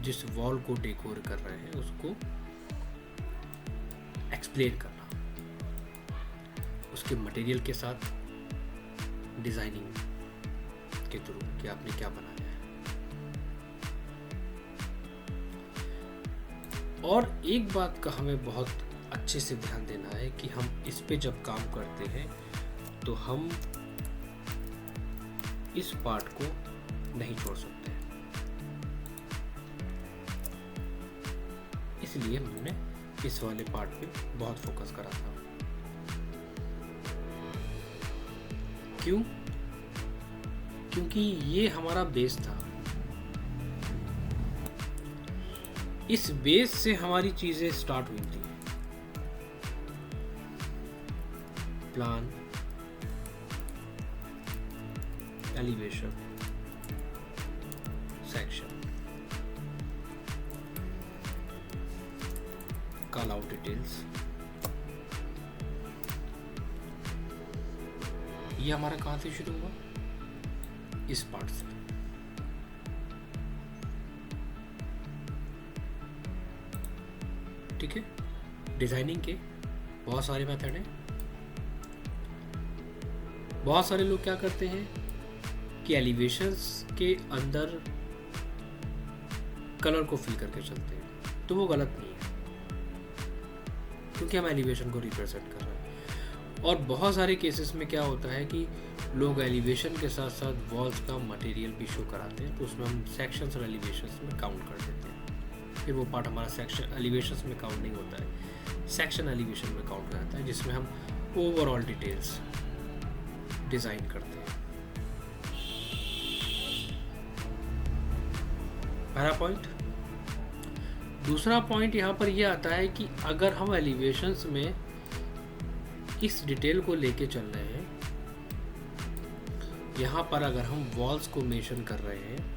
जिस वॉल को डेकोर कर रहे हैं उसको एक्सप्लेन करना, उसके मटेरियल के साथ डिजाइनिंग के थ्रू कि आपने क्या बनाया है। और एक बात का हमें बहुत अच्छे से ध्यान देना है कि हम इस पे जब काम करते हैं तो हम इस पार्ट को नहीं छोड़ सकते, इसलिए हमने इस वाले पार्ट पे बहुत फोकस करा था। क्यों? क्योंकि ये हमारा बेस था, इस बेस से हमारी चीजें स्टार्ट हुई थी। Plan, elevation, section, call out details, ये हमारा कहां से शुरू हुआ? इस पार्ट से। ठीक है, डिजाइनिंग के बहुत सारे मेथड हैं। बहुत सारे लोग क्या करते हैं कि एलिवेशंस के अंदर कलर को फिल करके चलते हैं, तो वो गलत नहीं है, क्योंकि हम एलिवेशन को रिप्रेजेंट कर रहे हैं। और बहुत सारे केसेस में क्या होता है कि लोग एलिवेशन के साथ साथ वॉल्स का मटेरियल भी शो कराते हैं, तो उसमें हम सेक्शंस और एलिवेशंस में काउंट कर देते हैं। फिर वो पार्ट हमारा सेक्शन एलिवेशंस में काउंट नहीं होता है, सेक्शन एलिवेशन में काउंट रहता है, जिसमें हम ओवरऑल डिटेल्स डिजाइन करते हैं। पहला पॉइंट। दूसरा पॉइंट यहाँ पर यह आता है कि अगर हम एलिवेशंस में इस डिटेल को लेके चल रहे हैं, यहाँ पर अगर हम वॉल्स को मेंशन कर रहे हैं,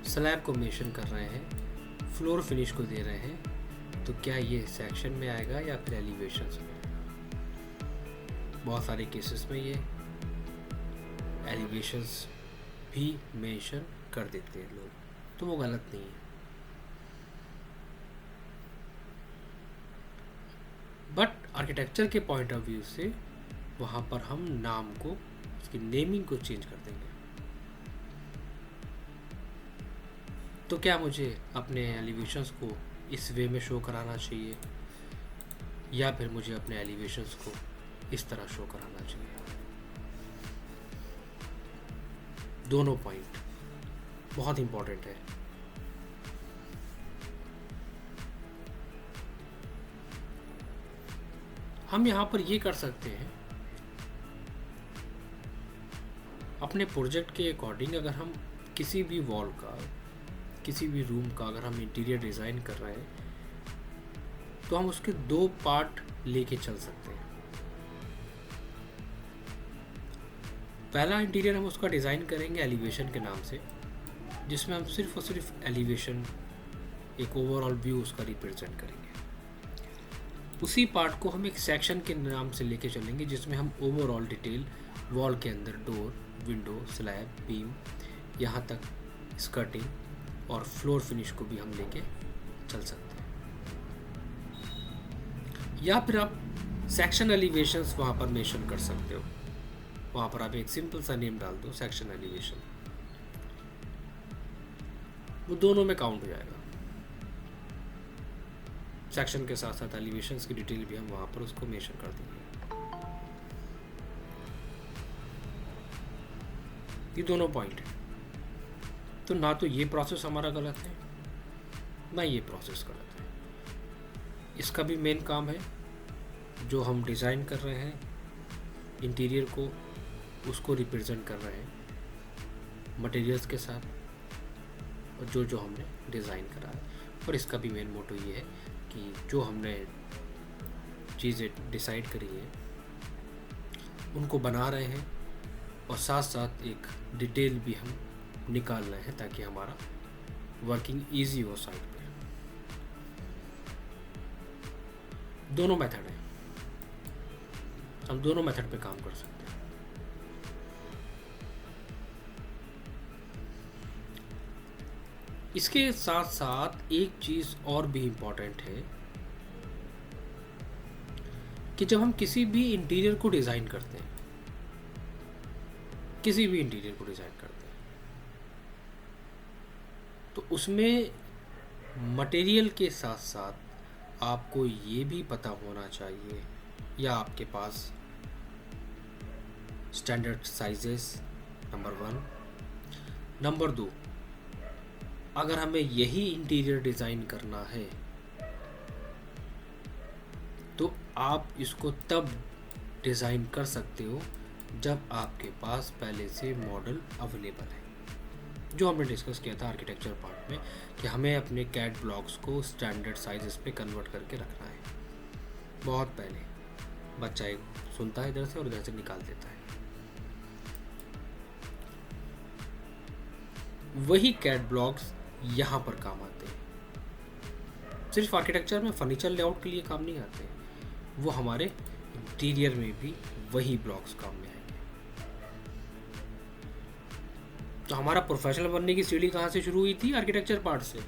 स्लैब को मेंशन कर रहे हैं, फ्लोर फिनिश को दे रहे हैं, तो क्या ये सेक्शन में आएगा या फिर एलिवेशंस में? बहुत सारे केसेस में ये एलिवेशंस भी मेंशन कर देते हैं लोग, तो वो गलत नहीं है। बट आर्किटेक्चर के पॉइंट ऑफ व्यू से वहाँ पर हम नाम को, उसकी नेमिंग को चेंज कर देंगे। तो क्या मुझे अपने एलिवेशंस को इस वे में शो कराना चाहिए या फिर मुझे अपने एलिवेशंस को इस तरह शो कराना चाहिए? दोनों पॉइंट बहुत इंपॉर्टेंट है। हम यहाँ पर ये कर सकते हैं, अपने प्रोजेक्ट के अकॉर्डिंग अगर हम किसी भी वॉल का, किसी भी रूम का अगर हम इंटीरियर डिज़ाइन कर रहे हैं, तो हम उसके दो पार्ट लेके चल सकते हैं। पहला इंटीरियर हम उसका डिज़ाइन करेंगे एलिवेशन के नाम से, जिसमें हम सिर्फ और सिर्फ एलिवेशन, एक ओवरऑल व्यू उसका रिप्रेजेंट करेंगे। उसी पार्ट को हम एक सेक्शन के नाम से लेके चलेंगे, जिसमें हम ओवरऑल डिटेल वॉल के अंदर डोर, विंडो, स्लैब, बीम, यहाँ तक स्कर्टिंग और फ्लोर फिनिश को भी हम लेके चल सकते हैं। या फिर आप सेक्शन एलिवेशंस वहाँ पर मेंशन कर सकते हो, वहाँ पर आप एक सिंपल सा नेम डाल दो, सेक्शन एलिवेशन, वो दोनों में काउंट हो जाएगा। सेक्शन के साथ साथ एलिवेशंस की डिटेल भी हम वहाँ पर उसको मेंशन कर देंगे। ये दोनों पॉइंट है। तो ना तो ये प्रोसेस हमारा गलत है, ना ये प्रोसेस गलत है। इसका भी मेन काम है, जो हम डिज़ाइन कर रहे हैं इंटीरियर को, उसको रिप्रेजेंट कर रहे हैं मटेरियल्स के साथ, और जो जो हमने डिज़ाइन करा है। और इसका भी मेन मोटो ये है कि जो हमने चीज़ें डिसाइड करी हैं उनको बना रहे हैं, और साथ साथ एक डिटेल भी हम निकाल रहे हैं ताकि हमारा वर्किंग इजी हो साइट पे। दोनों मेथड है, हम दोनों मेथड पे काम कर सकते हैं। इसके साथ साथ एक चीज़ और भी इम्पॉर्टेंट है कि जब हम किसी भी इंटीरियर को डिज़ाइन करते हैं, किसी भी इंटीरियर को डिज़ाइन करते हैं, तो उसमें मटेरियल के साथ साथ आपको ये भी पता होना चाहिए, या आपके पास स्टैंडर्ड साइजेस, नंबर 1। नंबर 2, अगर हमें यही इंटीरियर डिज़ाइन करना है तो आप इसको तब डिज़ाइन कर सकते हो जब आपके पास पहले से मॉडल अवेलेबल है, जो हमने डिस्कस किया था आर्किटेक्चर पार्ट में कि हमें अपने कैड ब्लॉक्स को स्टैंडर्ड साइजेस पे कन्वर्ट करके रखना है। बहुत पहले बच्चा एक सुनता है इधर से और इधर से निकाल देता है। वही कैड ब्लॉक्स यहाँ पर काम आते हैं। सिर्फ आर्किटेक्चर में फर्नीचर लेआउट के लिए काम नहीं आते, वो हमारे इंटीरियर में भी वही ब्लॉक्स काम में आएंगे। तो हमारा प्रोफेशनल बनने की सीढ़ी कहाँ से शुरू हुई थी? आर्किटेक्चर पार्ट से।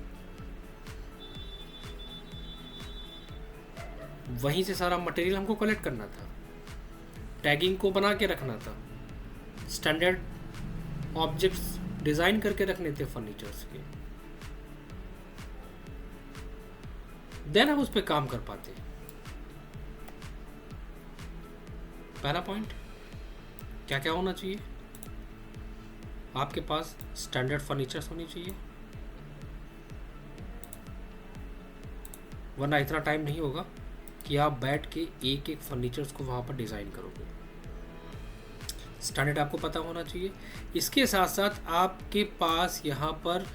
वहीं से सारा मटेरियल हमको कलेक्ट करना था, टैगिंग को बना के रखना था, स्टैंडर्ड ऑब्जेक्ट्स डिजाइन करके रखने थे फर्नीचर्स के, देन हम उस पर काम कर पाते। पहला पॉइंट क्या क्या होना चाहिए? आपके पास स्टैंडर्ड फर्नीचर्स होनी चाहिए, वरना इतना टाइम नहीं होगा कि आप बैठ के एक एक फर्नीचर्स को वहाँ पर डिज़ाइन करोगे। स्टैंडर्ड आपको पता होना चाहिए। इसके साथ साथ आपके पास यहाँ पर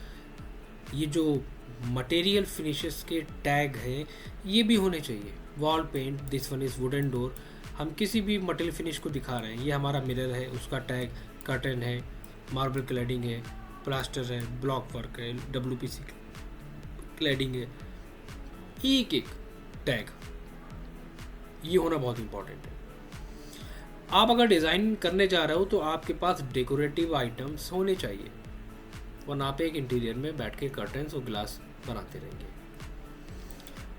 ये जो मटेरियल फिनिशेस के टैग हैं ये भी होने चाहिए। Wall paint, this one is wooden door, हम किसी भी मटेरियल फिनिश को दिखा रहे हैं, ये हमारा मिरर है, उसका टैग, कर्टन है, मार्बल क्लैडिंग है, प्लास्टर है, ब्लॉक वर्क है, WPC क्लैडिंग है, एक एक टैग ये होना बहुत इंपॉर्टेंट है। आप अगर डिज़ाइन करने जा रहे हो तो आपके पास डेकोरेटिव आइटम्स होने चाहिए, वरना आप एक इंटीरियर में बैठ के कर्टन्स और ग्लास बनाते रहेंगे।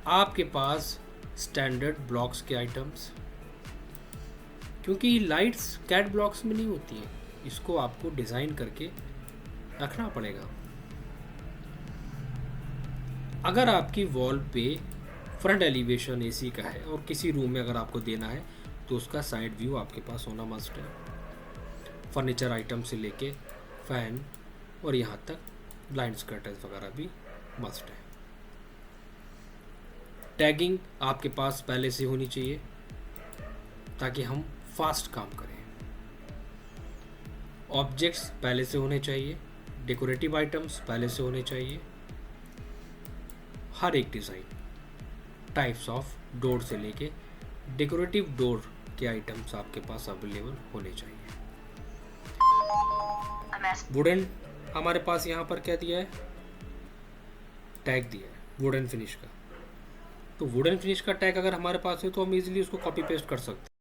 आपके पास स्टैंडर्ड ब्लॉक्स के आइटम्स, क्योंकि लाइट्स कैट ब्लॉक्स में नहीं होती हैं, इसको आपको डिज़ाइन करके रखना पड़ेगा। अगर आपकी वॉल पे फ्रंट एलिवेशन AC का है और किसी रूम में अगर आपको देना है तो उसका साइड व्यू आपके पास होना मस्ट है। फर्नीचर आइटम से लेके फैन और यहाँ तक ब्लाइंड्स, कर्टन्स वगैरह भी मस्ट है। टैगिंग आपके पास पहले से होनी चाहिए ताकि हम फास्ट काम करें। ऑब्जेक्ट्स पहले से होने चाहिए, डेकोरेटिव आइटम्स पहले से होने चाहिए। हर एक डिज़ाइन, टाइप्स ऑफ डोर से लेके डेकोरेटिव डोर के आइटम्स आपके पास अवेलेबल होने चाहिए। वुडन हमारे पास यहाँ पर क्या दिया है? टैग दिया है वुडन फिनिश का। तो वुडन फिनिश का टैग अगर हमारे पास है तो हम इजीली उसको कॉपी पेस्ट कर सकते हैं।